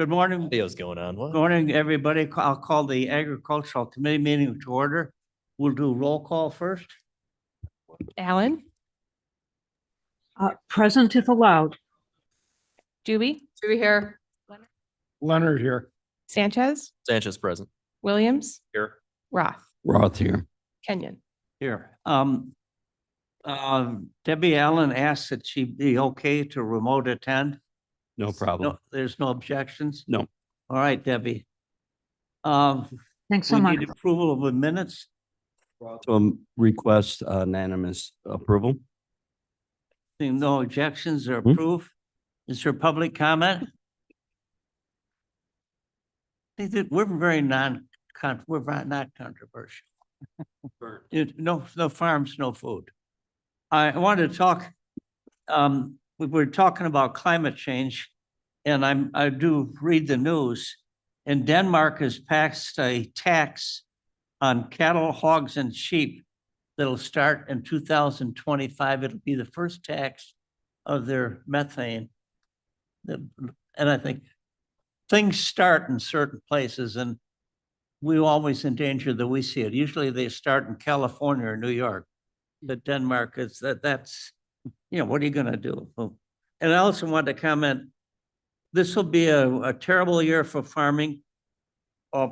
Good morning. Video's going on. Good What? morning, everybody. I'll call the Agricultural Committee meeting to order. We'll do roll call first. Allen, Present if allowed. Doobie. Doobie here. Leonard here. Sanchez, Sanchez present. Williams, Here. Roth, Roth here. Kenyon. Here. Debbie Allen asked that she be okay to remote attend. No problem. No, there's no objections? No. All right, Debbie. Thanks so We much. need approval of the minutes. To request unanimous approval. Seeing no objections or Hmm? approve. Is there public comment? I think that we're very we're not controversial. No farms, no food. I wanted to talk, we were talking about climate change, and I do read the news. And Denmark has passed a tax on cattle, hogs, and sheep that'll start in 2025. It'll be the first tax of their methane. And I think things start in certain places, and we always endanger that we see it. Usually they start in California or New York, but Denmark is that's, what are you gonna do? And I also want to comment, this will be a terrible year for farming.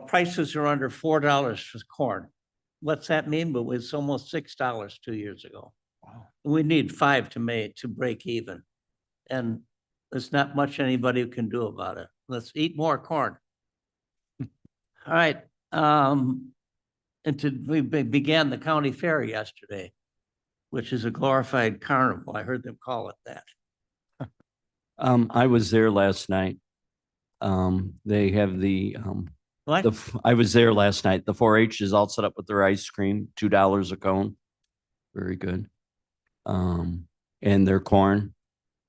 Prices are under $4 for corn. What's that mean? But it's almost $6 2 years ago. Wow. We need 5 to break even. And there's not much anybody can do about it. Let's eat more corn. All right. We began the county fair yesterday, which is a glorified carnival. I heard them call it that. I was there last night. They have What? I was there last night. The 4-H is all set up with their ice cream, $2 a cone. Very good. And their corn,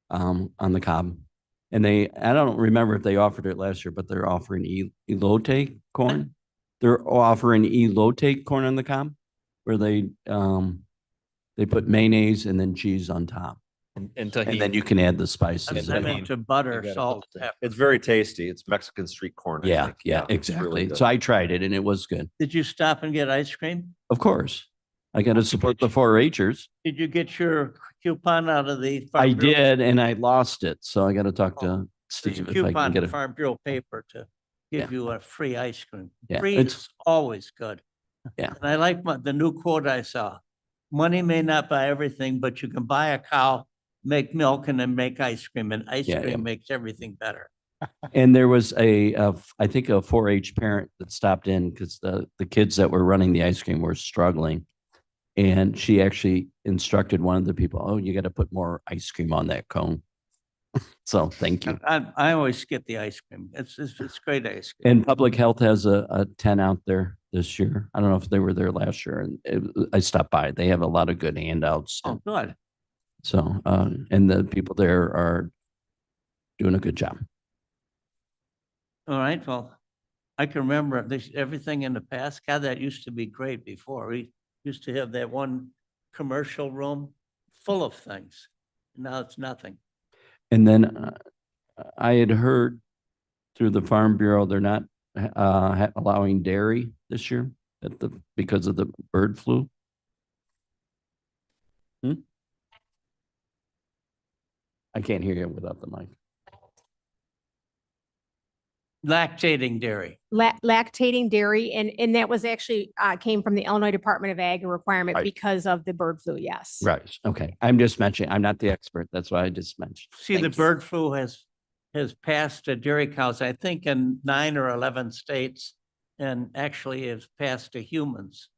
on the cob. And I don't remember if they offered it last year, but they're offering elote corn. They're offering elote corn on the cob, where they put mayonnaise and then cheese on top. And And Tahiti. then you can add the spices. I'm into butter, gotta salt, toast it. pepper. It's very tasty. It's Mexican street corn. I Yeah, think. yeah, it's really exactly. good. So I tried it and it was good. Did you stop and get ice cream? Of course. I got to support the 4-Hers. Did you get your coupon out of the? I Farm Bureau? did, and I lost it. So I got to talk to There's a Steve if I can coupon get in it. Farm Bureau paper to give Yeah. you a free ice cream. Yeah, Free it's- is always good. Yeah. And I like the new quote I saw. Money may not buy everything, but you can buy a cow, make milk, and then make ice cream, and ice Yeah, cream yeah. makes everything better. And there was I think a 4-H parent that stopped in because the kids that were running the ice cream were struggling. And she actually instructed one of the people, oh, you got to put more ice cream on that cone. So thank you. I always get the ice cream. It's great ice cream. And Public Health has a tent out there this year. I don't know if they were there last year, and I stopped by. They have a lot of good handouts. Oh, good. So, and the people there are doing a good job. All right, well, I can remember everything in the past. God, that used to be great before. We used to have that one commercial room full of things. Now it's nothing. And then I had heard through the Farm Bureau, they're not allowing dairy this year because of the bird flu. I can't hear you without the mic. Lactating dairy. Lactating dairy, and that was actually came from the Illinois Department of Ag, a requirement Right. because of the bird flu. Yes. Right. Okay. I'm just mentioning, I'm not the expert. That's why I just mentioned. See, the Thanks. bird flu has passed to dairy cows, I think in 9 or 11 states, and actually has passed to humans.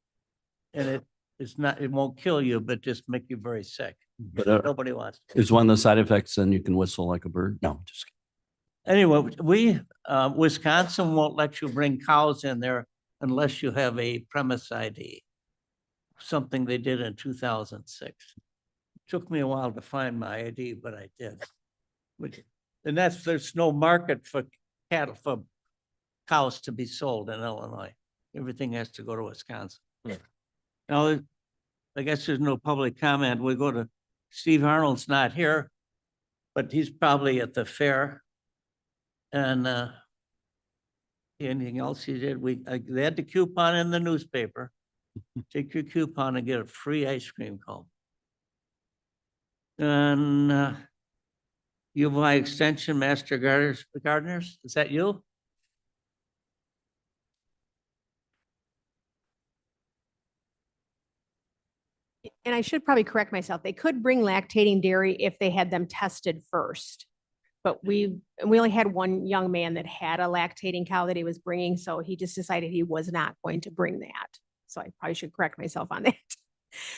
And it won't kill you, but just make you very sick. But Nobody wants to. is one of the side effects then you can whistle like a bird? No, just kidding. Anyway, Wisconsin won't let you bring cows in there unless you have a premise ID. Something they did in 2006. Took me a while to find my ID, but I did. And there's no market for cattle, for cows to be sold in Illinois. Everything has to go to Wisconsin. Yeah. Now, I guess there's no public comment. We go to Steve Arnold's not here, but he's probably at the fair. And Anything else you did? They had the coupon in the newspaper. Take your coupon and get a free ice cream cone. And U of I Extension Master Gardeners, is that you? And I should probably correct myself. They could bring lactating dairy if they had them tested first. But we only had one young man that had a lactating cow that he was bringing, so he just decided he was not going to bring that. So I probably should correct myself on that.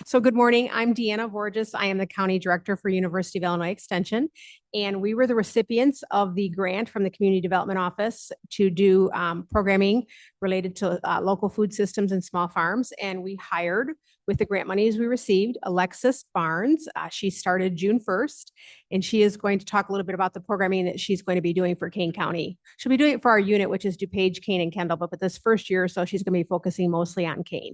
So good morning. I'm Deanna Borges. I am the County Director for University of Illinois Extension. And we were the recipients of the grant from the Community Development Office to do programming related to local food systems and small farms. And we hired, with the grant monies we received, Alexis Barnes. She started June 1st, and she is going to talk a little bit about the programming that she's going to be doing for Kane County. She'll be doing it for our unit, which is DuPage, Kane, and Kendall, but this first year or so, she's going to be focusing mostly on Kane.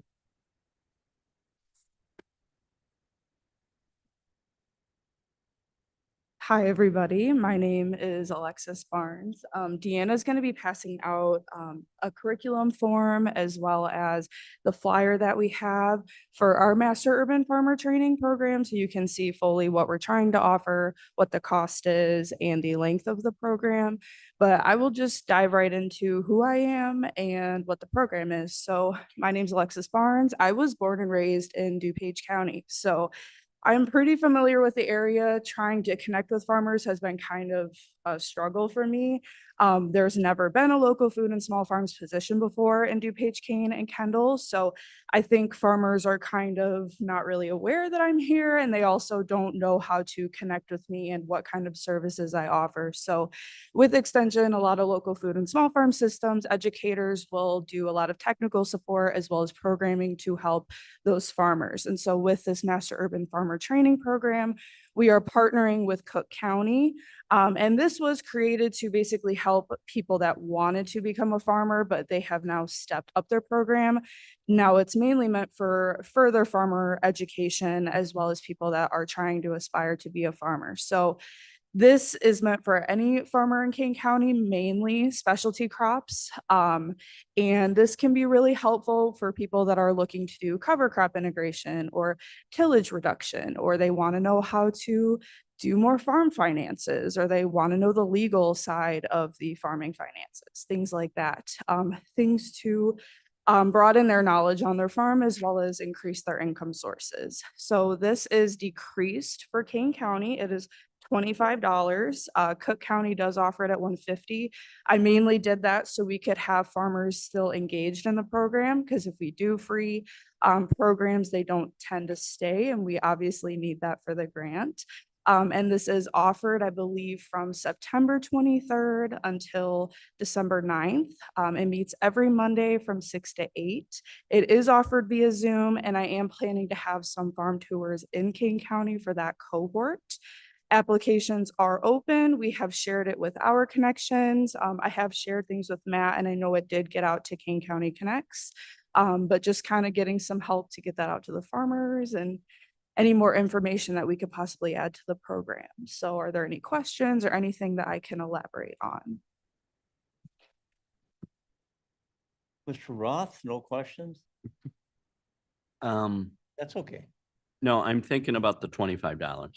Hi, everybody. My name is Alexis Barnes. Deanna is going to be passing out a curriculum form as well as the flyer that we have for our Master Urban Farmer Training Program. So you can see fully what we're trying to offer, what the cost is, and the length of the program. But I will just dive right into who I am and what the program is. So my name is Alexis Barnes. I was born and raised in DuPage County. So I'm pretty familiar with the area. Trying to connect with farmers has been kind of a struggle for me. There's never been a local food and small farms position before in DuPage, Kane, and Kendall. So I think farmers are kind of not really aware that I'm here, and they also don't know how to connect with me and what kind of services I offer. So with Extension, a lot of local food and small farm systems, educators will do a lot of technical support as well as programming to help those farmers. And so with this Master Urban Farmer Training Program, we are partnering with Cook County. And this was created to basically help people that wanted to become a farmer, but they have now stepped up their program. Now it's mainly meant for further farmer education, as well as people that are trying to aspire to be a farmer. So this is meant for any farmer in Kane County, mainly specialty crops. And this can be really helpful for people that are looking to do cover crop integration or tillage reduction, or they want to know how to do more farm finances, or they want to know the legal side of the farming finances, things like that. Things to broaden their knowledge on their farm as well as increase their income sources. So this is decreased for Kane County. It is $25. Cook County does offer it at $150. I mainly did that so we could have farmers still engaged in the program, because if we do free programs, they don't tend to stay, and we obviously need that for the grant. And this is offered, I believe, from September 23rd until December 9th. It meets every Monday from 6 to 8. It is offered via Zoom, and I am planning to have some farm tours in Kane County for that cohort. Applications are open. We have shared it with our connections. I have shared things with Matt, and I know it did get out to Kane County Connects, but just kind of getting some help to get that out to the farmers and any more information that we could possibly add to the program. So are there any questions or anything that I can elaborate on? Mr. Roth, no questions? That's okay. No, I'm thinking about the $25.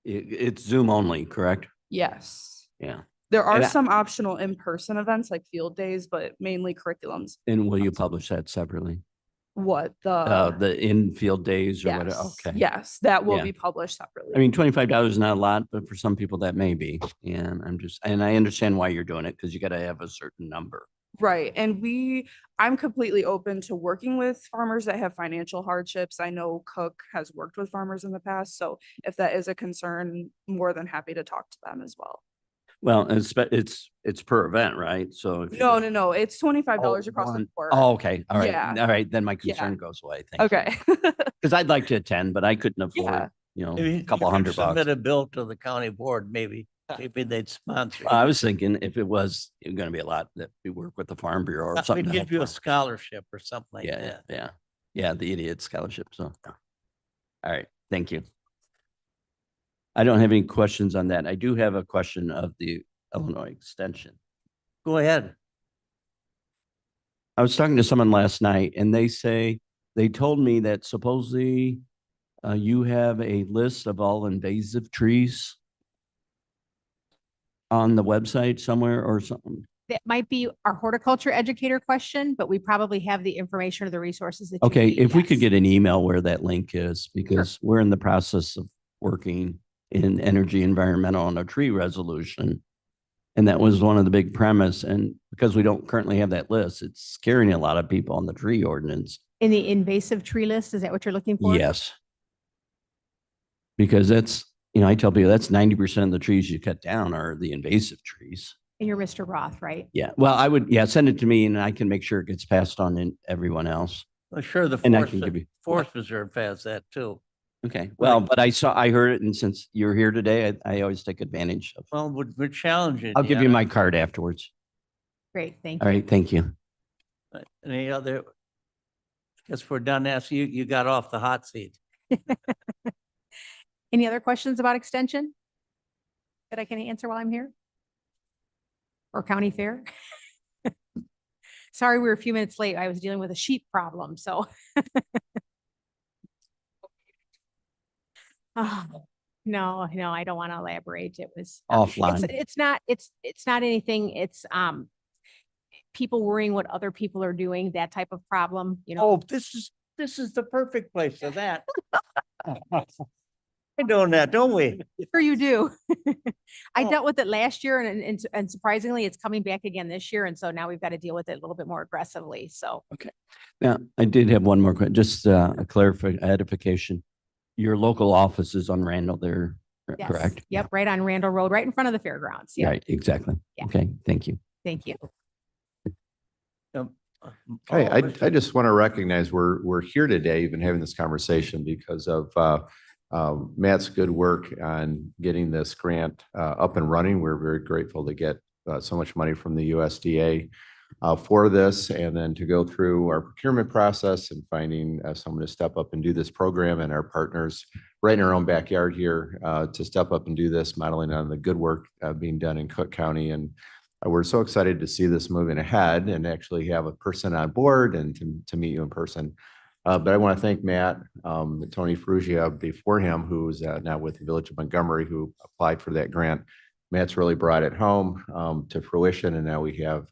It's Zoom only, correct? Yes. Yeah. There are And I- some optional in-person events like field days, but mainly curriculums. And will you publish that separately? What The in-field days or yes, whatever? Okay. yes, that will Yeah. be published separately. I mean, $25 is not a lot, but for some people that may be. And and I understand why you're doing it, because you got to have a certain number. Right. And I'm completely open to working with farmers that have financial hardships. I know Cook has worked with farmers in the past. So if that is a concern, more than happy to talk to them as well. Well, it's per event, right? So if No. It's $25 Oh, across the one- board. Oh, okay. All right. Yeah. All right. Then my Yeah. concern goes away. Thank you. Okay. Because I'd like to attend, but I couldn't Yeah. afford, Maybe a couple you could $100. Submit a bill to the county board, maybe they'd sponsor. I was thinking if it was going to be a lot that we work with the Farm Bureau or something. We'd to give help you a farmers. scholarship or something like Yeah, that. yeah, yeah. The idiot scholarship. So, all right. Thank you. I don't have any questions on that. I do have a question of the Illinois Extension. Go ahead. I was talking to someone last night and they told me that supposedly you have a list of all invasive trees on the website somewhere or something. That might be our horticulture educator question, but we probably have the information or the resources that you Okay, need, if we could yes. get an email where that link is, because we're in the process of working in energy environmental on a tree resolution. And that was one of the big premise. And because we don't currently have that list, it's scaring a lot of people on the tree ordinance. In the invasive tree list, is that what you're looking for? Yes. Because that's, I tell people that's 90% of the trees you cut down are the invasive trees. And you're Mr. Roth, right? Yeah. Well, I would, send it to me and I can make sure it gets passed on to everyone else. Well, sure, the And I can give you- Forest Reserve has that too. Okay. Well, but I heard it. And since you're here today, I always take advantage of. Well, we're challenging. I'll give you Deanna. my card afterwards. Great, thank All you. right. Thank you. Any other? Guess we're done. You got off the hot seat. Any other questions about extension that I can answer while I'm here? Or county fair? Sorry, we were a few minutes late. I was dealing with a sheep problem, so. Oh, no, I don't want to elaborate. It was. Offline. It's not anything. It's, people worrying what other people are doing, that type of problem, Oh, this is the perfect place for that. We're doing that, don't we? Sure you do. I Oh. dealt with it last year and surprisingly, it's coming back again this year. And so now we've got to deal with it a little bit more aggressively. So Now, I did have one more question, just a edification. Your local office is on Randall there, yes. correct? Yep. Right on Randall Road, right in front of the fairgrounds. Yeah. Right, exactly. Yeah. Okay, thank you. Thank you. Hey, Oh, I just want to recognize we're here today, even having this conversation because of Matt's good work on getting this grant up and running. We're very grateful to get so much money from the USDA for this, and then to go through our procurement process and finding someone to step up and do this program, and our partners right in our own backyard here to step up and do this, modeling on the good work being done in Cook County. And we're so excited to see this moving ahead and actually have a person on board and to meet you in person. But I want to thank Matt, Tony Ferrugia before him, who's now with the Village of Montgomery, who applied for that grant. Matt's really brought it home to fruition, and now we have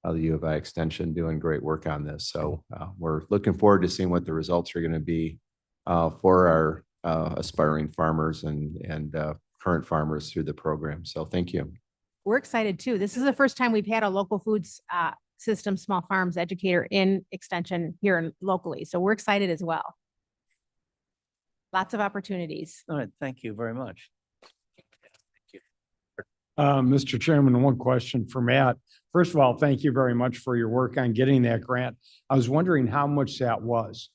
the U of I Extension doing great work on this. So we're looking forward to seeing what the results are going to be for our aspiring farmers and current farmers through the program. So thank you. We're excited too. This is the first time we've had a local foods system, small farms educator in extension here locally. So we're excited as well. Lots of opportunities. All right, thank you very much. Mr. Chairman, one question for Matt. First of all, thank you very much for your work on getting that grant. I was wondering how much that was.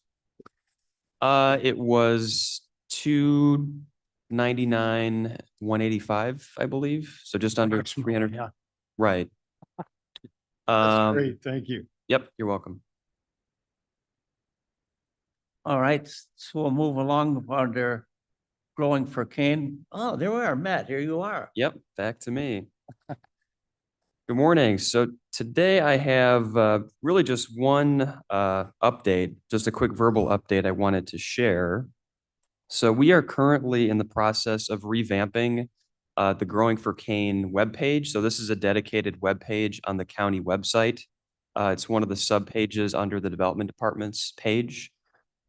It was 299, 185, I believe. So just under That's small, 300. yeah. Right. That's great, thank you. Yep, you're welcome. All right, so we'll move along under Growing for Cane. Oh, there we are, Matt, here you are. Yep, back to me. Good morning. So today I have really just one update, just a quick verbal update I wanted to share. So we are currently in the process of revamping the Growing for Cane webpage. So this is a dedicated webpage on the county website. It's one of the sub pages under the Development Department's page.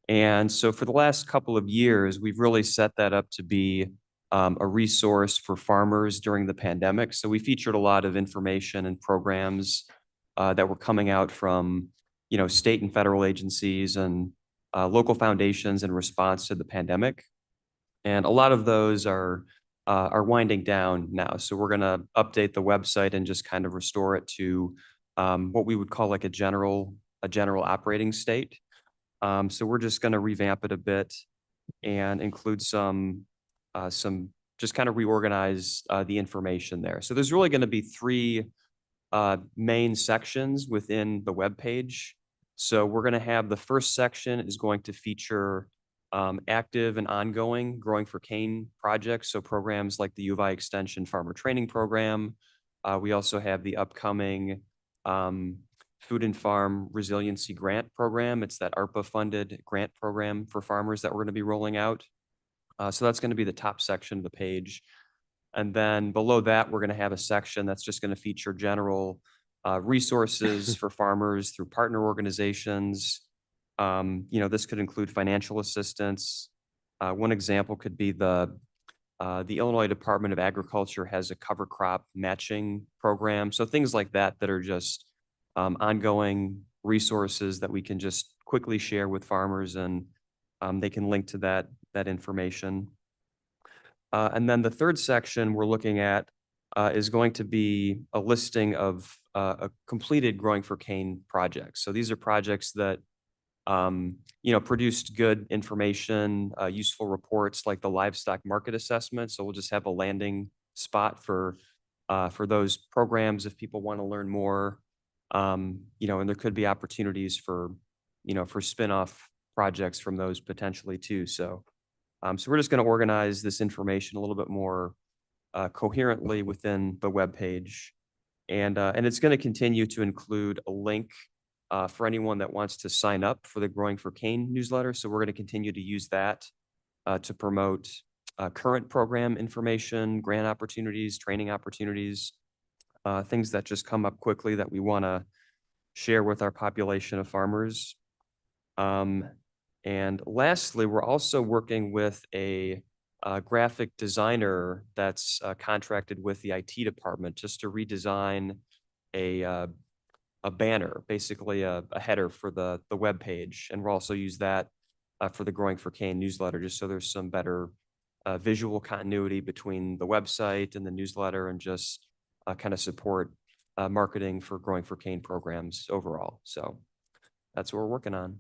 And so for the last couple of years, we've really set that up to be a resource for farmers during the pandemic. So we featured a lot of information and programs that were coming out from, state and federal agencies and local foundations in response to the pandemic. And a lot of those are winding down now. So we're going to update the website and just kind of restore it to what we would call like a general operating state. So we're just going to revamp it a bit and include some just kind of reorganize the information there. So there's really going to be three main sections within the web page. So we're going to have the first section is going to feature active and ongoing Growing for Cane projects. So programs like the U of I Extension Farmer Training Program. We also have the upcoming Food and Farm Resiliency Grant Program. It's that ARPA-funded grant program for farmers that we're going to be rolling out. So that's going to be the top section of the page. And then below that, we're going to have a section that's just going to feature general resources for farmers through partner organizations. This could include financial assistance. One example could be the Illinois Department of Agriculture has a cover crop matching program. So things like that that are just ongoing resources that we can just quickly share with farmers, and they can link to that information. And then the third section we're looking at is going to be a listing of a completed Growing for Cane projects. So these are projects that produced good information, useful reports like the livestock market assessment. So we'll just have a landing spot for those programs if people want to learn more. And there could be opportunities for spin-off projects from those potentially too. So we're just going to organize this information a little bit more coherently within the webpage. And it's going to continue to include a link for anyone that wants to sign up for the Growing for Cane newsletter. So we're going to continue to use that to promote current program information, grant opportunities, training opportunities, things that just come up quickly that we want to share with our population of farmers. And lastly, we're also working with a graphic designer that's contracted with the IT department just to redesign a banner, basically a header for the web page. And we'll also use that for the Growing for Cane newsletter, just so there's some better visual continuity between the website and the newsletter, and just kind of support marketing for Growing for Cane programs overall. So that's what we're working on.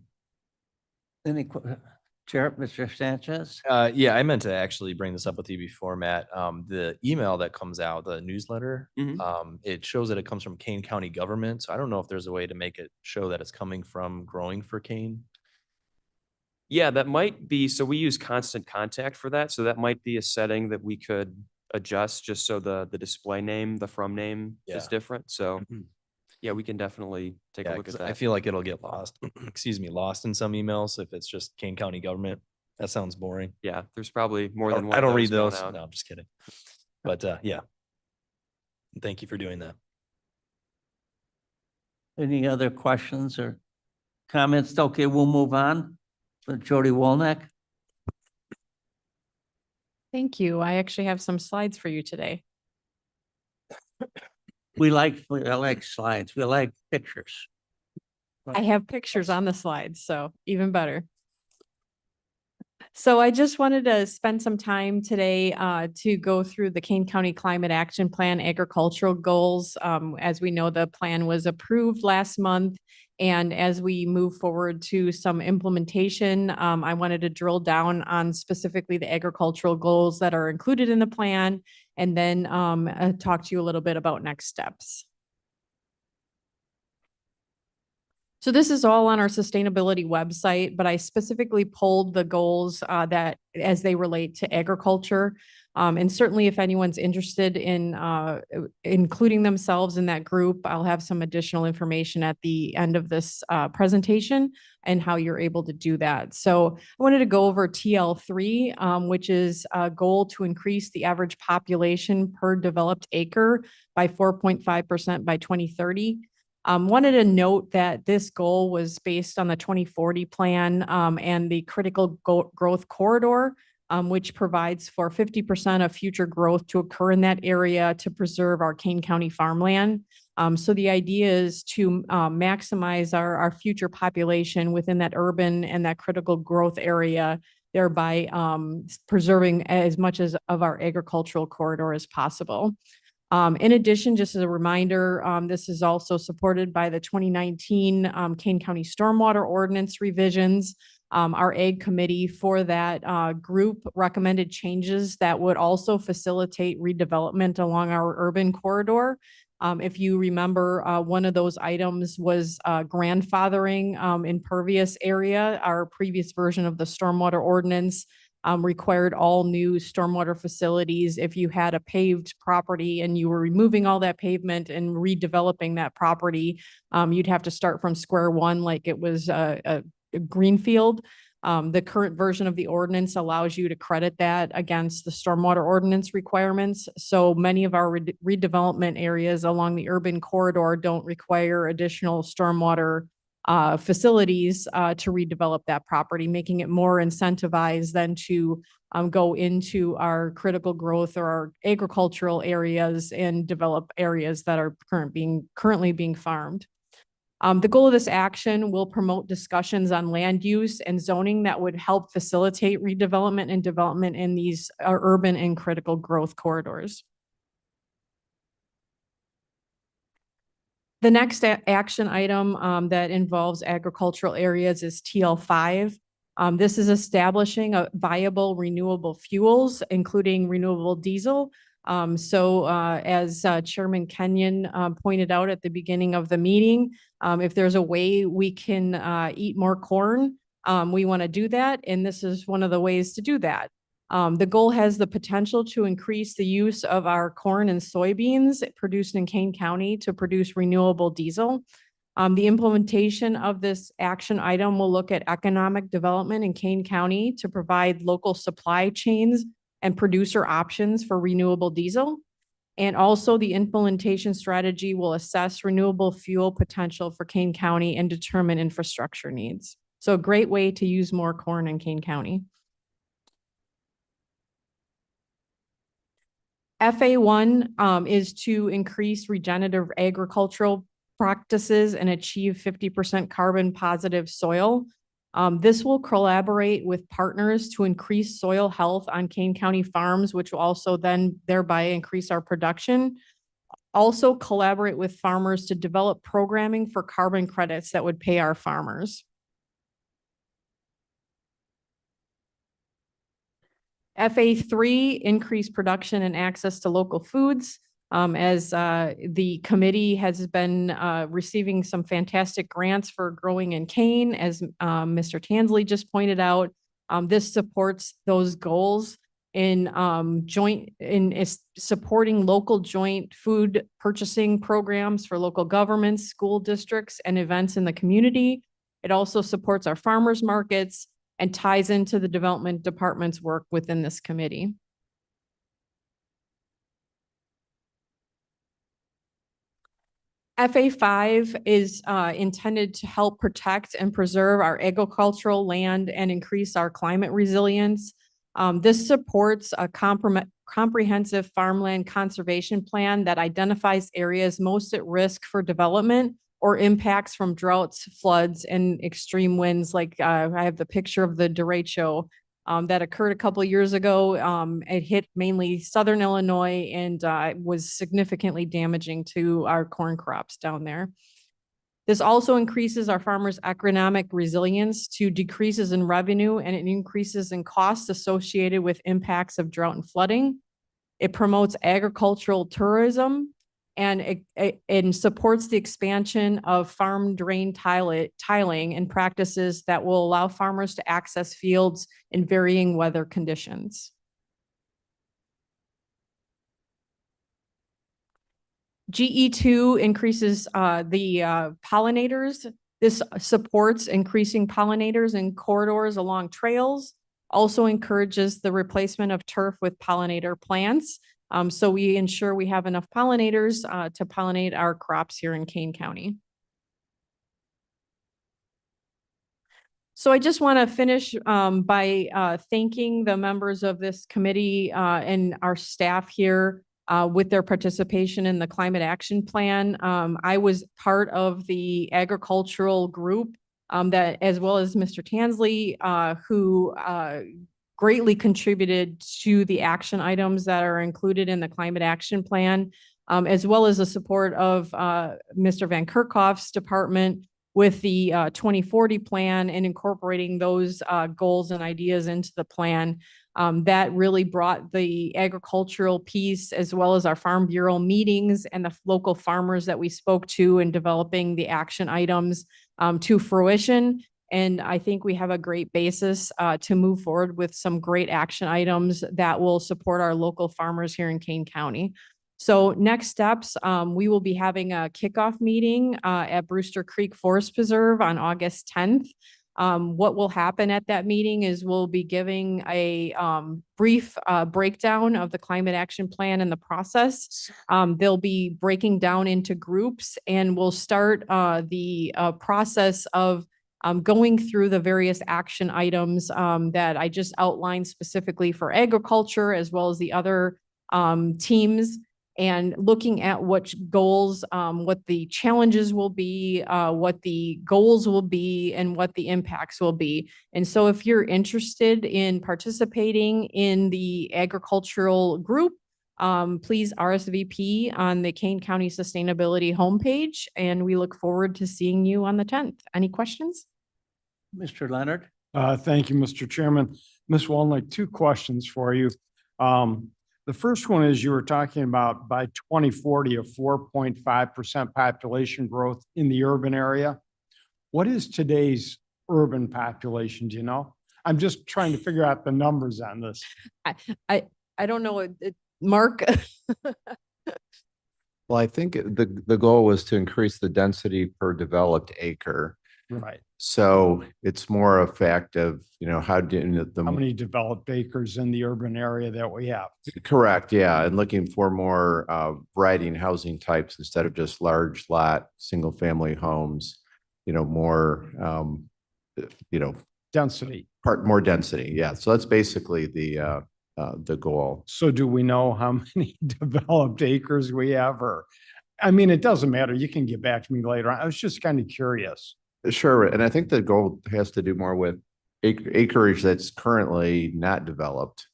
Chair, Mr. Sanchez? Yeah, I meant to actually bring this up with you before, Matt. The email that comes out, the newsletter, it shows that it comes from Kane County government. So I don't know if there's a way to make it show that it's coming from Growing for Cane. Yeah, that might be. So we use Constant Contact for that. So that might be a setting that we could adjust just so the display name, the from name is different. So yeah, we can definitely take a look at 'cause that. I feel like it'll get lost, lost in some emails if it's just Kane County government. That sounds boring. Yeah, there's probably more than one. I don't of read going those. out. No, I'm just kidding. But yeah, thank you for doing that. Any other questions or comments? Okay, we'll move on. So Jody Wolnick. Thank you. I actually have some slides for you today. We like slides. We like pictures. I have pictures on the slides, so even better. So I just wanted to spend some time today to go through the Kane County Climate Action Plan agricultural goals. As we know, the plan was approved last month. And as we move forward to some implementation, I wanted to drill down on specifically the agricultural goals that are included in the plan, and then talk to you a little bit about next steps. So this is all on our sustainability website, but I specifically pulled the goals that as they relate to agriculture. And certainly if anyone's interested in including themselves in that group, I'll have some additional information at the end of this presentation and how you're able to do that. So I wanted to go over TL3, which is a goal to increase the average population per developed acre by 4.5% by 2030. Wanted to note that this goal was based on the 2040 plan and the critical growth corridor, which provides for 50% of future growth to occur in that area to preserve our Kane County farmland. So the idea is to maximize our future population within that urban and that critical growth area, thereby preserving as much of our agricultural corridor as possible. In addition, just as a reminder, this is also supported by the 2019 Kane County Stormwater Ordinance revisions. Our Ag Committee for that group recommended changes that would also facilitate redevelopment along our urban corridor. If you remember, one of those items was grandfathering impervious area. Our previous version of the Stormwater Ordinance required all new stormwater facilities. If you had a paved property and you were removing all that pavement and redeveloping that property, you'd have to start from square one like it was a greenfield. The current version of the ordinance allows you to credit that against the stormwater ordinance requirements. So many of our redevelopment areas along the urban corridor don't require additional stormwater facilities to redevelop that property, making it more incentivized than to go into our critical growth or our agricultural areas and develop areas that are currently being farmed. The goal of this action will promote discussions on land use and zoning that would help facilitate redevelopment and development in these urban and critical growth corridors. The next action item that involves agricultural areas is TL5. This is establishing a viable renewable fuels, including renewable diesel. As Chairman Kenyon pointed out at the beginning of the meeting, if there's a way we can eat more corn, we want to do that. And this is one of the ways to do that. The goal has the potential to increase the use of our corn and soybeans produced in Kane County to produce renewable diesel. The implementation of this action item will look at economic development in Kane County to provide local supply chains and producer options for renewable diesel. And also the implementation strategy will assess renewable fuel potential for Kane County and determine infrastructure needs. So a great way to use more corn in Kane County. FA1 is to increase regenerative agricultural practices and achieve 50% carbon positive soil. This will collaborate with partners to increase soil health on Kane County farms, which will also then thereby increase our production. Also collaborate with farmers to develop programming for carbon credits that would pay our farmers. FA3, increase production and access to local foods. As the committee has been receiving some fantastic grants for growing in Kane, as Mr. Tansley just pointed out, this supports those goals in supporting local joint food purchasing programs for local governments, school districts, and events in the community. It also supports our farmers markets and ties into the development department's work within this committee. FA5 is intended to help protect and preserve our agricultural land and increase our climate resilience. This supports a comprehensive farmland conservation plan that identifies areas most at risk for development or impacts from droughts, floods, and extreme winds. Like I have the picture of the derecho that occurred a couple of years ago. It hit mainly southern Illinois and was significantly damaging to our corn crops down there. This also increases our farmers' economic resilience to decreases in revenue and it increases in costs associated with impacts of drought and flooding. It promotes agricultural tourism and it supports the expansion of farm drain tiling and practices that will allow farmers to access fields in varying weather conditions. GE2 increases the pollinators. This supports increasing pollinators in corridors along trails, also encourages the replacement of turf with pollinator plants. So we ensure we have enough pollinators to pollinate our crops here in Kane County. So I just want to finish by thanking the members of this committee and our staff here with their participation in the Climate Action Plan. I was part of the agricultural group that, as well as Mr. Tansley, who greatly contributed to the action items that are included in the Climate Action Plan, as well as the support of Mr. Van Kerkhoff's department with the 2040 plan and incorporating those goals and ideas into the plan. That really brought the agricultural piece as well as our Farm Bureau meetings and the local farmers that we spoke to in developing the action items to fruition. And I think we have a great basis to move forward with some great action items that will support our local farmers here in Kane County. So next steps, we will be having a kickoff meeting at Brewster Creek Forest Preserve on August 10th. What will happen at that meeting is we'll be giving a brief breakdown of the climate action plan and the process. They'll be breaking down into groups, and we'll start the process of going through the various action items that I just outlined specifically for agriculture, as well as the other teams, and looking at which goals, what the challenges will be, what the goals will be, and what the impacts will be. And so if you're interested in participating in the agricultural group, please RSVP on the Kane County Sustainability homepage, and we look forward to seeing you on the 10th. Any questions? Mr. Leonard? Thank you, Mr. Chairman. Ms. Walnick, two questions for you. The first one is you were talking about by 2040, a 4.5% population growth in the urban area. What is today's urban population? Do you know? I'm just trying to figure out the numbers on this. I don't know, Mark? Well, I think the goal was to increase the density per developed acre. Right. So it's more a fact of, how do How many developed acres in the urban area that we have? correct, yeah, and looking for more variety in housing types instead of just large lot, single family homes, more Density. more density. Yeah. So that's basically the goal. So do we know how many developed acres we have, or, it doesn't matter. You can get back to me later. I was just kind of curious. Sure. And I think the goal has to do more with acreage that's currently not developed.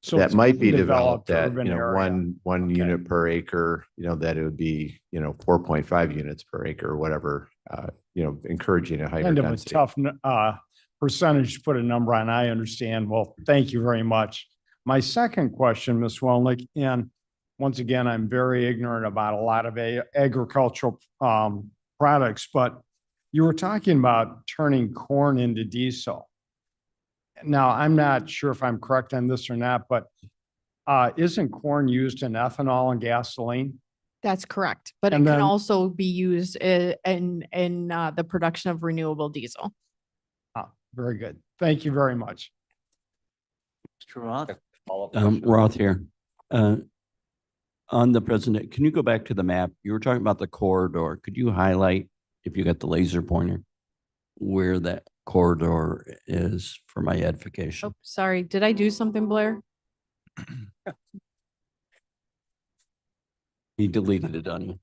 So That it's might be developed at, urban area. one Okay. unit per acre, that it would be, 4.5 units per acre or whatever, encouraging a higher Kind of a density. tough percentage to put a number on. I understand. Well, thank you very much. My second question, Ms. Welnick, and once again, I'm very ignorant about a lot of agricultural products, but you were talking about turning corn into diesel. Now, I'm not sure if I'm correct on this or not, but isn't corn used in ethanol and gasoline? That's correct, but it And can then- also be used in the production of renewable diesel. Very good. Thank you very much. Mr. Roth? Roth here. On the president, can you go back to the map? You were talking about the corridor. Could you highlight, if you got the laser pointer, where that corridor is for my edification? Oh, sorry. Did I do something, Blair? He deleted it on you.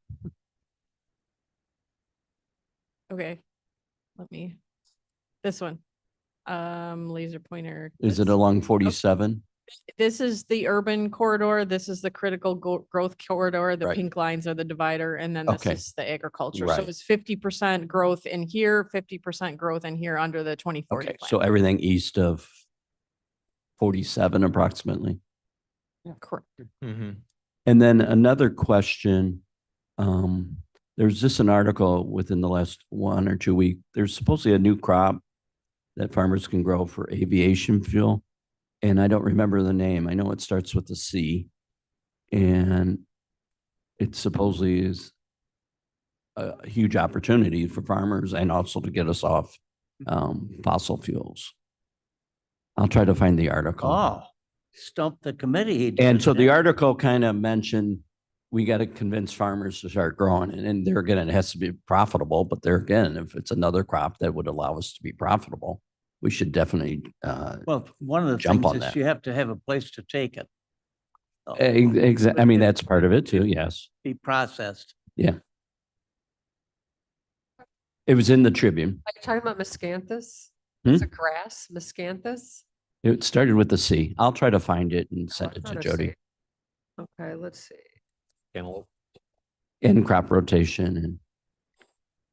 Okay. This one. Laser pointer. Is it this- along 47? This is the urban corridor. This is the critical growth corridor. The Right. pink lines are the divider, and then this Okay. is the agriculture. So Right. it's 50% growth in here, 50% growth in here under the 2040 Okay, plan. so everything east of 47 approximately. Correct. Mhm. And then another question, there's just an article within the last 1 or 2 weeks. There's supposedly a new crop that farmers can grow for aviation fuel. And I don't remember the name. I know it starts with a C. And it supposedly is a huge opportunity for farmers and also to get us off fossil fuels. I'll try to find the article. Oh, stumped the committee. he And did so the that. article kind of mentioned, we got to convince farmers to start growing, and there again, it has to be profitable, but there again, if it's another crop that would allow us to be profitable, we should definitely, Well, one of the jump on things is that. you have to have a place to take it. I mean, that's part of it too, yes. Be processed. It was in the Tribune. Are you talking about miscanthus? Hmm? It's a grass, miscanthus? It started with the C. I'll try to find it and send I it to thought I Jody. see. Okay, let's see. In crop rotation, and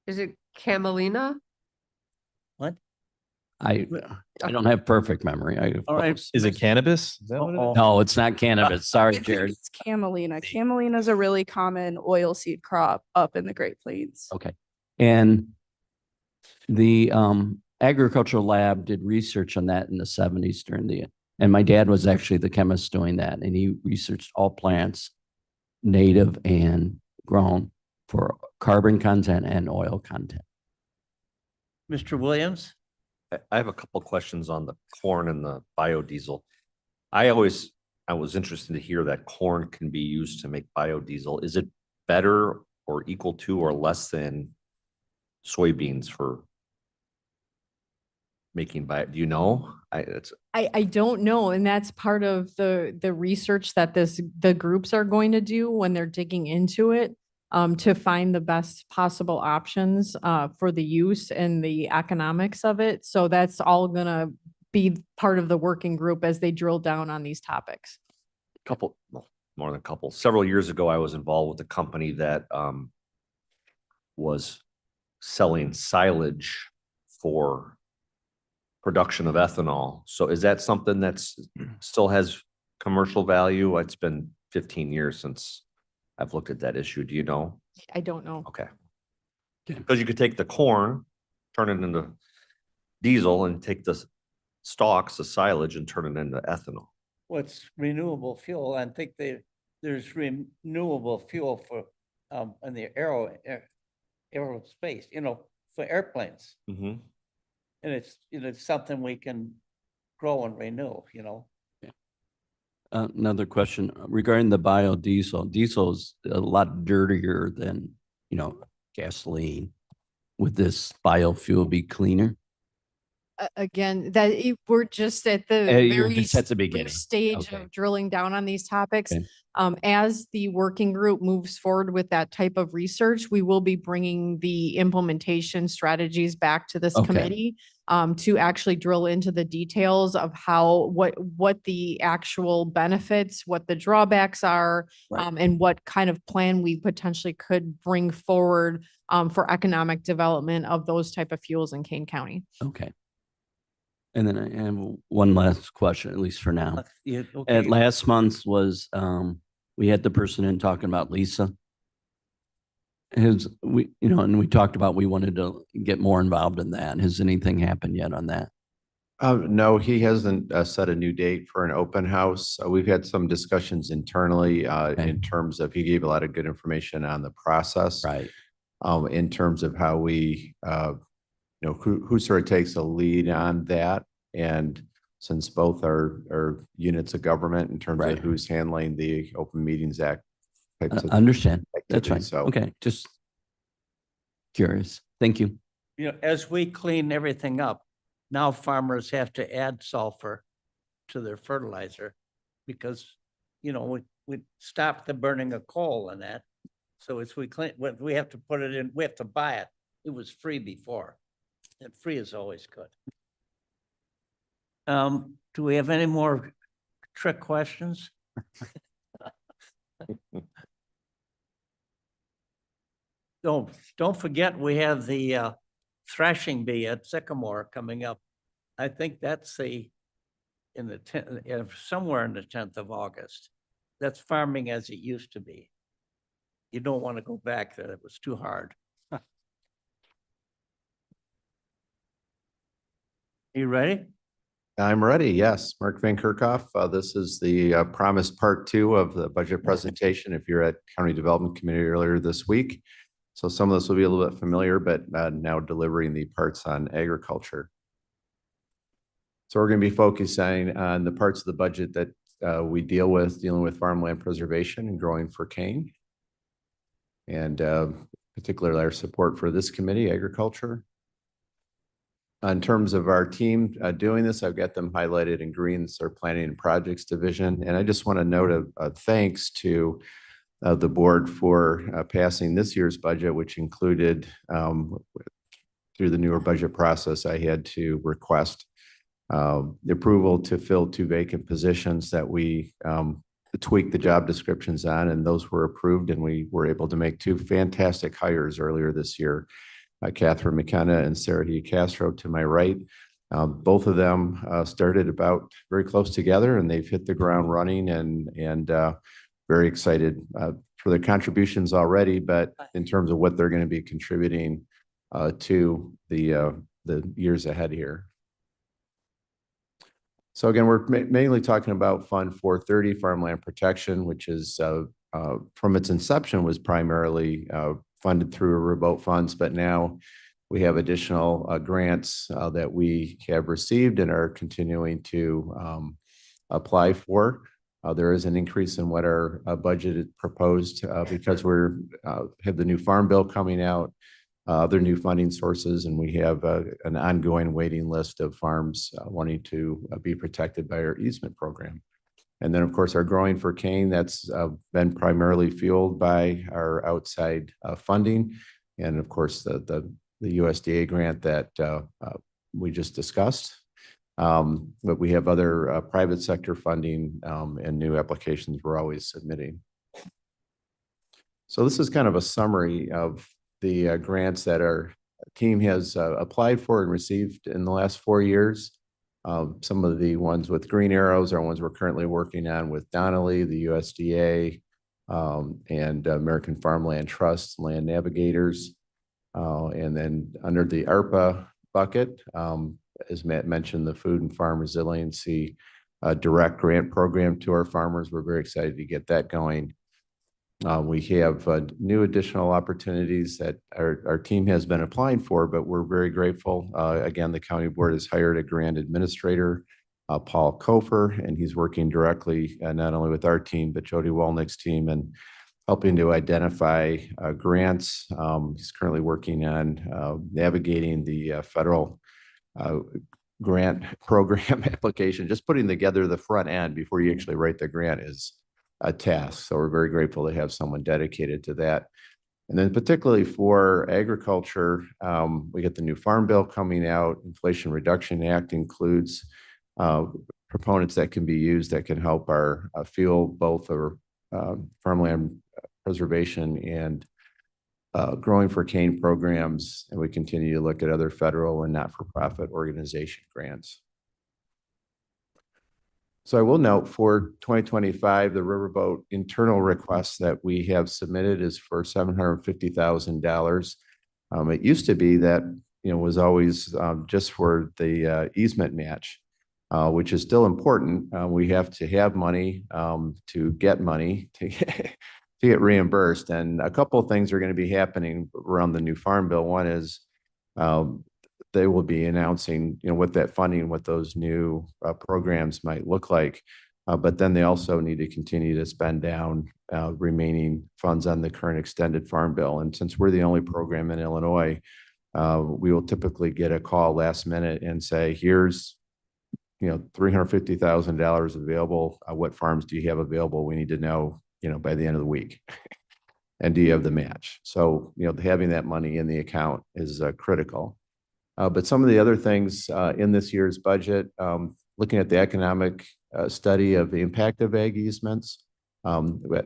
Is it camelina? I don't have perfect memory. All right. Is it cannabis? Is that what it is? Uh-oh. No, it's not cannabis. Sorry, I think Jared. It's camelina. Camelina is a really common oilseed crop up in the Great Plains. Okay. And the agricultural lab did research on that in the seventies and my dad was actually the chemist doing that, and he researched all plants, native and grown, for carbon content and oil content. Mr. Williams? I have a couple questions on the corn and the biodiesel. I was interested to hear that corn can be used to make biodiesel. Is it better or equal to or less than soybeans for making bio? Do you know? I don't know, and that's part of the research that the groups are going to do when they're digging into it, to find the best possible options for the use and the economics of it. So that's all gonna be part of the working group as they drill down on these topics. Couple, well, more than a couple. Several years ago, I was involved with a company that was selling silage for production of ethanol. So is that something that's still has commercial value? It's been 15 years since I've looked at that issue. Do you know? I don't know. Okay. Because you could take the corn, turn it into diesel, and take the stalks, the silage, and turn it into ethanol. What's renewable fuel? I think there's renewable fuel for in the aerospace, for airplanes. Mm-hmm. And it's something we can grow and renew, Another question regarding the biodiesel. Diesel is a lot dirtier than, gasoline. Would this biofuel be cleaner? Again, we're just at the You're very just at the early beginning. stage Okay. of drilling down on these topics. Okay. As the working group moves forward with that type of research, we will be bringing the implementation strategies back to this Okay. committee to actually drill into the details of what the actual benefits, what the drawbacks are, Right. and what kind of plan we potentially could bring forward for economic development of those type of fuels in Kane County. Okay. And then I have one last question, at least for now. At last month's was, we had the person in talking about Lisa. And we talked about, we wanted to get more involved in that. Has anything happened yet on that? No, he hasn't set a new date for an open house. We've had some discussions internally in terms of, he gave a lot of good information on the process. Right. In terms of how we, who sort of takes the lead on that. And since both are units of government in terms Right. of who's handling the Open Meetings Act types of Understand. That's activities. fine. So Okay, just curious. Thank you. As we clean everything up, now farmers have to add sulfur to their fertilizer because, we stopped the burning of coal and that. So as we clean, we have to put it in, we have to buy it. It was free before, and free is always good. Do we have any more trick questions? Don't forget, we have the threshing bee at Sycamore coming up. I think that's somewhere in the 10th of August. That's farming as it used to be. You don't want to go back there. It was too hard. You ready? I'm ready. Yes. Mark Van Kerkhoff. This is the promised part 2 of the budget presentation. If you're at County Development Committee earlier this week. So some of this will be a little bit familiar, but now delivering the parts on agriculture. So we're going to be focusing on the parts of the budget that we dealing with farmland preservation and growing for Kane. And particularly our support for this committee, agriculture. In terms of our team doing this, I've got them highlighted in green. It's our planning and projects division. And I just want to note a thanks to the board for passing this year's budget, which included through the newer budget process, I had to request the approval to fill 2 vacant positions that we tweaked the job descriptions on, and those were approved, and we were able to make 2 fantastic hires earlier this year. Catherine McKenna and Sarah He Castro to my right. Both of them started about very close together, and they've hit the ground running and very excited for their contributions already, but in terms of what they're going to be contributing to the the years ahead here. So again, we're mainly talking about Fund 430 Farmland Protection, which is from its inception was primarily funded through remote funds, but now we have additional grants that we have received and are continuing to apply for. There is an increase in what our budget is proposed because we're have the new farm bill coming out, other new funding sources, and we have an ongoing waiting list of farms wanting to be protected by our easement program. And then, of course, our Growing for Cane, that's been primarily fueled by our outside funding. And of course, the USDA grant that we just discussed. But we have other private sector funding and new applications we're always submitting. So this is kind of a summary of the grants that our team has applied for and received in the last 4 years. Some of the ones with green arrows are ones we're currently working on with Donnelly, the USDA, and American Farmland Trust, Land Navigators. And then under the ARPA bucket, as Matt mentioned, the Food and Farm Resiliency Direct Grant Program to our farmers. We're very excited to get that going. We have new additional opportunities that our team has been applying for, but we're very grateful. Again, the county board has hired a grant administrator, Paul Kofer, and he's working directly not only with our team, but Jody Wolnick's team and helping to identify grants. He's currently working on navigating the federal grant program application. Just putting together the front end before you actually write the grant is a task. So we're very grateful to have someone dedicated to that. And then particularly for agriculture, we get the new farm bill coming out. Inflation Reduction Act includes proponents that can be used that can help our fuel, both our farmland preservation and Growing for Cane programs. And we continue to look at other federal and not-for-profit organization grants. So I will note for 2025, the Riverboat internal request that we have submitted is for $750,000. It used to be that, was always just for the easement match, which is still important. We have to have money to get money to get reimbursed. And a couple of things are going to be happening around the new farm bill. One is they will be announcing, what that funding, what those new programs might look like. But then they also need to continue to spend down remaining funds on the current extended farm bill. And since we're the only program in Illinois, we will typically get a call last minute and say, here's, $350,000 available. What farms do you have available? We need to know, by the end of the week. And do you have the match? So, having that money in the account is critical. But some of the other things in this year's budget, looking at the economic study of the impact of ag easements,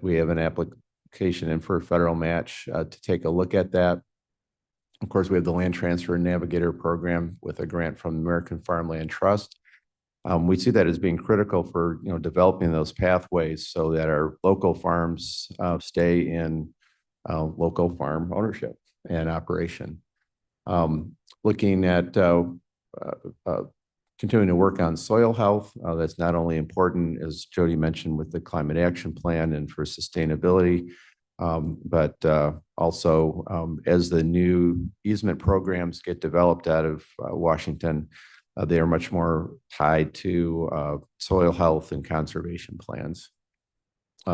we have an application in for a federal match to take a look at that. Of course, we have the Land Transfer Navigator Program with a grant from the American Farmland Trust. We see that as being critical for developing those pathways so that our local farms stay in local farm ownership and operation. Looking at continuing to work on soil health. That's not only important, as Jody mentioned, with the Climate Action Plan and for sustainability, but also as the new easement programs get developed out of Washington, they are much more tied to soil health and conservation plans.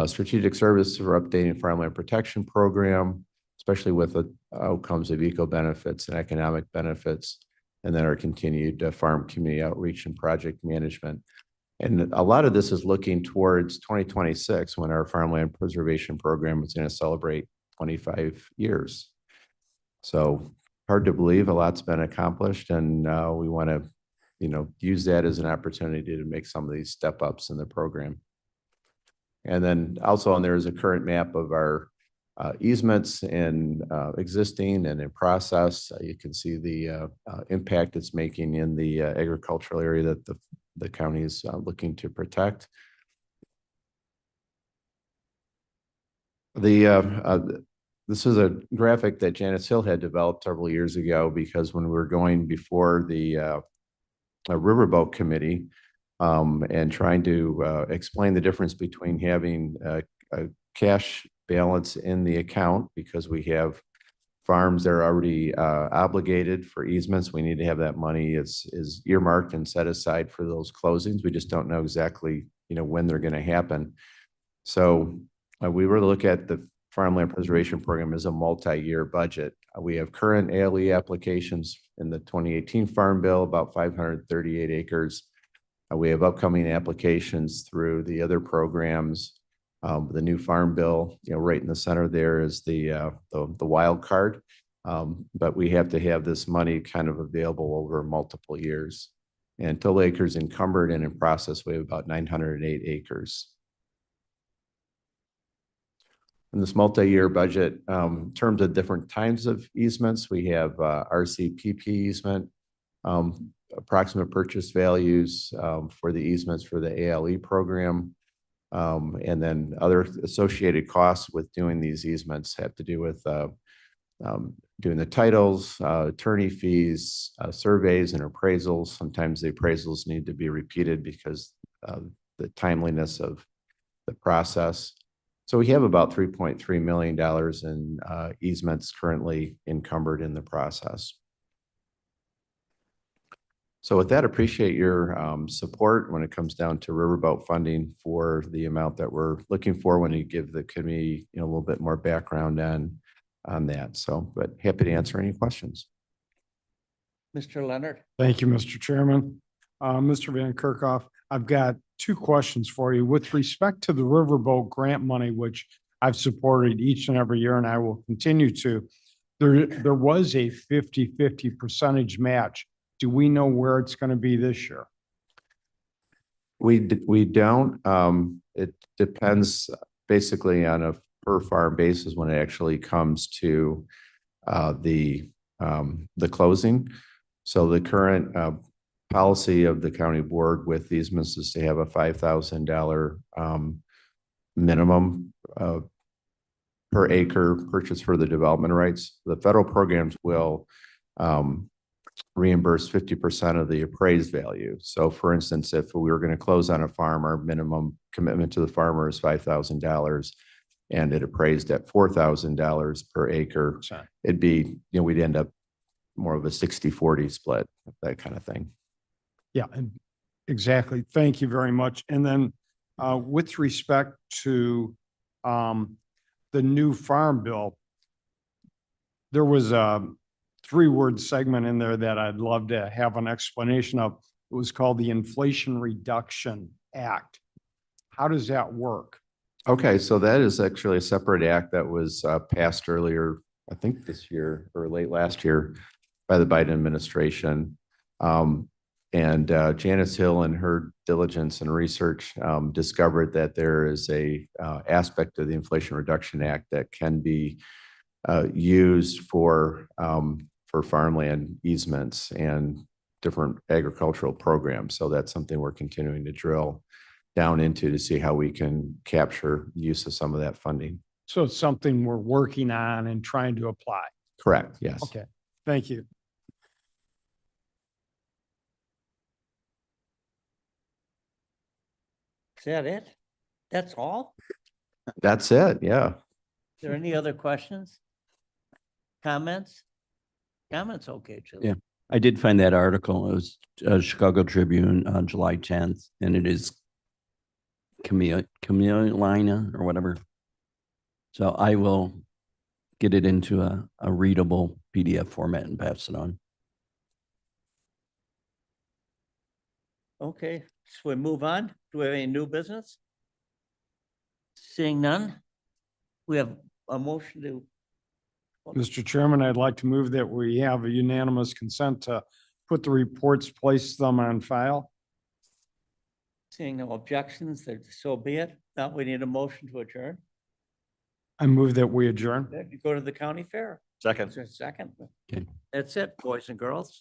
Strategic Services for updating Farmland Protection Program, especially with the outcomes of eco benefits and economic benefits, and then our continued farm community outreach and project management. And a lot of this is looking towards 2026 when our Farmland Preservation Program is going to celebrate 25 years. So hard to believe a lot's been accomplished, and we want to, use that as an opportunity to make some of these step ups in the program. And then also on there is a current map of our easements and existing and in process. You can see the impact it's making in the agricultural area that the county is looking to protect. The This is a graphic that Janice Hill had developed several years ago because when we were going before the Riverboat Committee and trying to explain the difference between having a cash balance in the account because we have farms that are already obligated for easements. We need to have that money is earmarked and set aside for those closings. We just don't know exactly, when they're going to happen. So we were to look at the Farmland Preservation Program as a multi-year budget. We have current ALE applications in the 2018 Farm Bill, about 538 acres. We have upcoming applications through the other programs. The new Farm Bill, right in the center there is the wild card. But we have to have this money kind of available over multiple years. And total acres encumbered and in process, we have about 908 acres. In this multi-year budget, in terms of different kinds of easements, we have RCPP easement, approximate purchase values for the easements for the ALE program. And then other associated costs with doing these easements have to do with doing the titles, attorney fees, surveys and appraisals. Sometimes the appraisals need to be repeated because of the timeliness of the process. So we have about $3.3 million in easements currently encumbered in the process. So with that, appreciate your support when it comes down to riverboat funding for the amount that we're looking for when you give the committee a little bit more background on that. So, but happy to answer any questions. Mr. Leonard? Thank you, Mr. Chairman. Mr. Van Kerkhoff, I've got two questions for you. With respect to the riverboat grant money, which I've supported each and every year and I will continue to, there was a 50-50 percentage match. Do we know where it's going to be this year? We don't. It depends basically on a per farm basis when it actually comes to the closing. So the current policy of the county board with these easements is to have a $5,000 minimum per acre purchase for the development rights. The federal programs will reimburse 50% of the appraised value. So for instance, if we were going to close on a farm, our minimum commitment to the farmer is $5,000 and it appraised at $4,000 per acre, it'd be, we'd end up more of a 60-40 split, that kind of thing. Yeah, and exactly. Thank you very much. And then with respect to the new farm bill, there was a 3-word segment in there that I'd love to have an explanation of. It was called the Inflation Reduction Act. How does that work? Okay, so that is actually a separate act that was passed earlier, I think this year or late last year by the Biden administration. And Janice Hill and her diligence and research discovered that there is a aspect of the Inflation Reduction Act that can be used for farmland easements and different agricultural programs. So that's something we're continuing to drill down into to see how we can capture use of some of that funding. So it's something we're working on and trying to apply. Correct, yes. Okay, thank you. Is that it? That's all? That's it, yeah. Is there any other questions? Comments? Comments, okay, Julie. Yeah. I did find that article. It was Chicago Tribune on July 10th, and it is Camelina or whatever. So I will get it into a readable PDF format and pass it on. Okay, so we move on. Do we have any new business? Seeing none, we have a motion to. Mr. Chairman, I'd like to move that we have a unanimous consent to put the reports, place them on file. Seeing no objections, so be it. Now we need a motion to adjourn. I move that we adjourn. You go to the county fair. Second. Is there a second? Okay. That's it, boys and girls.